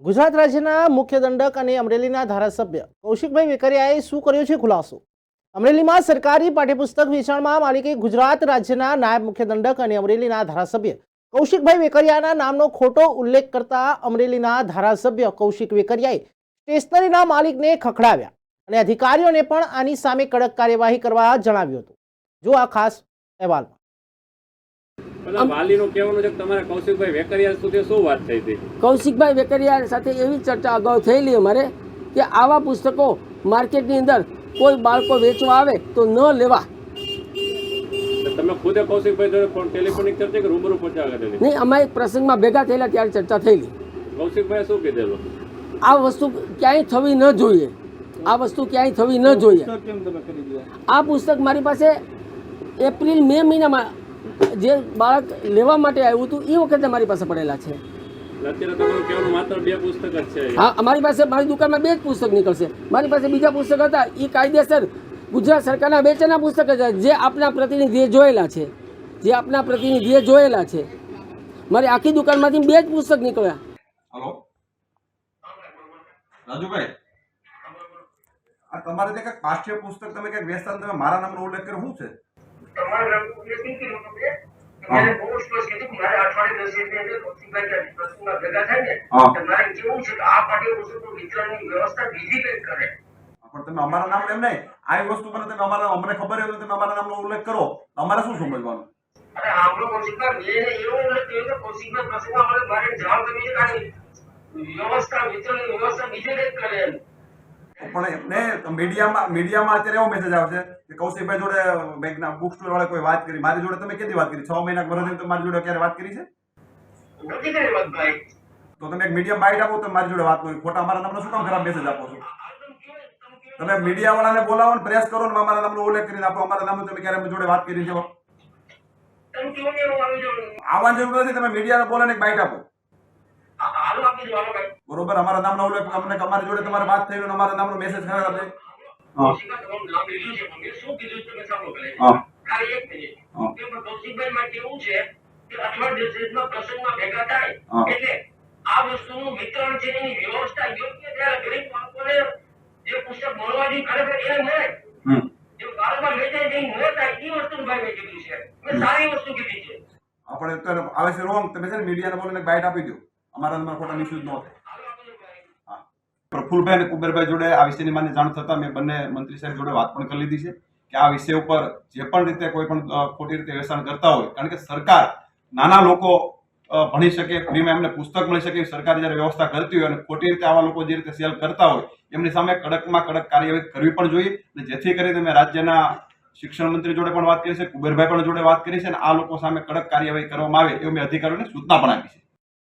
ગુજરાત રાજ્યના મુખ્ય દંડક અને અમરેલીના ધારાસભ્ય કૌશિકભાઈ વેકરિયાએ શું કર્યો છે ખુલાસો? અમરેલીમાં સરકારી પાઠ્યપુસ્તક વેચાણમાં માલિકી ગુજરાત રાજ્યના નાયબ મુખ્ય દંડક અને અમરેલીના ધારાસભ્ય કૌશિકભાઈ વેકરિયાના નામનો ખોટો ઉલ્લેખ કરતા અમરેલીના ધારાસભ્ય કૌશિક વેકરિયાએ સ્ટેશનરીના માલિકને ખખડાવ્યા અને અધિકારીઓને પણ આની સામે કડક કાર્યવાહી કરવા જણાવ્યું હતું. જો આ ખાસ અહેવાલમાં કૌશિકભાઈ વેકરિયા સાથે એવી ચર્ચા અગાઉ થયેલી અમારે કે આવા પુસ્તકો માર્કેટની અંદર કોઈ બાળકો વેચવા આવે તો ન લેવા. તમે ખુદ કૌશિકભાઈ જોડે ટેલિફોનિક ચર્ચા કે રૂબરૂ પહોંચાડેલી? નહીં, અમે એક પ્રસંગમાં ભેગા થયેલા ત્યારે ચર્ચા થયેલી. કૌશિકભાઈ શું કીધેલું? આ વસ્તુ ક્યાંય થવી ન જોઈએ, આ વસ્તુ ક્યાંય થવી ન જોઈએ. આ પુસ્તક મારી પાસે એપ્રિલ મે મહિનામાં જે બાળક લેવા માટે આવ્યું હતું એ વખતે મારી પાસે પડેલા છે. અત્યારે તમારું કહેવાનું માત્ર 2 પુસ્તક જ છે? હા, અમારી પાસે મારી દુકાનમાં 2 જ પુસ્તક નીકળશે. મારી પાસે બીજા પુસ્તક હતા એ કાયદેસર ગુજરાત સરકારના વેચાણના પુસ્તક હતા, જે આપના પ્રતિનિધિએ જોયેલા છે, મારી આખી દુકાનમાંથી 2 જ પુસ્તક નીકળ્યા. હેલો રાજુભાઈ, આ તમારે જે કંઈક પાઠ્ય પુસ્તક તમે કંઈક વેચતા તમે મારા નામનો ઉલ્લેખ કર્યો શું છે? પણ તમે અમારા નામ એમ નહીં, આ વસ્તુ મને તમે અમને ખબર હોય તો તમે અમારા નામનો ઉલ્લેખ કરો, અમારે શું સમજવાનું? પણ એમને મીડિયામાં અત્યારે એવો મેસેજ આવશે કે કૌશિકભાઈ જોડે બેંકના બુક સ્ટોર વાળા કોઈ વાત કરી, મારી જોડે તમે કેટલી વાત કરી? 6 મહિના વર્ષથી તમે મારી જોડે ક્યારે વાત કરી છે? તો તમે એક મીડિયા બાઇટ આપો, તમે મારી જોડે વાત કરી, ખોટા અમારા નામનો શું કામ ખરાબ મેસેજ આપો છો? તમે મીડિયા વાળાને બોલાવો ને પ્રેસ કરો ને અમારા નામનો ઉલ્લેખ કરીને આપો, અમારા નામનો તમે ક્યારે જોડે વાત કરી છે? આવવાની જરૂર નથી, તમે મીડિયાને બોલે ને એક બાઇટ આપો. બરોબર, અમારા નામનો ઉલ્લેખ અમને અમારી જોડે તમારે વાત થઈ ને અમારા નામનો મેસેજ ખરાબ આપે. આપણે આવે છે રોંગ, તમે છે ને મીડિયાને બોલીને બાઇટ આપી દો, અમારા નામમાં ખોટા મિસયુઝ ન થાય. પ્રફુલભાઈ અને કુબેરભાઈ જોડે આ વિષયની મને જાણ થતા મેં બંને મંત્રી સાહેબ જોડે વાત પણ કરી લીધી છે કે આ વિષય ઉપર જે પણ રીતે કોઈ પણ ખોટી રીતે વેચાણ કરતા હોય, કારણ કે સરકાર નાના લોકો ભણી શકે, ફ્રીમાં એમને પુસ્તક મળી શકે, સરકાર જ્યારે વ્યવસ્થા કરતી હોય અને ખોટી રીતે આવા લોકો જે રીતે સેલ કરતા હોય એમની સામે કડકમાં કડક કાર્યવાહી કરવી પણ જોઈએ. અને જેથી કરીને મેં રાજ્યના શિક્ષણ મંત્રી જોડે પણ વાત કરી છે, કુબેરભાઈ પણ જોડે વાત કરી છે અને આ લોકો સામે કડક કાર્યવાહી કરવામાં આવે એવું મેં અધિકારીઓને સૂચના પણ આપી છે.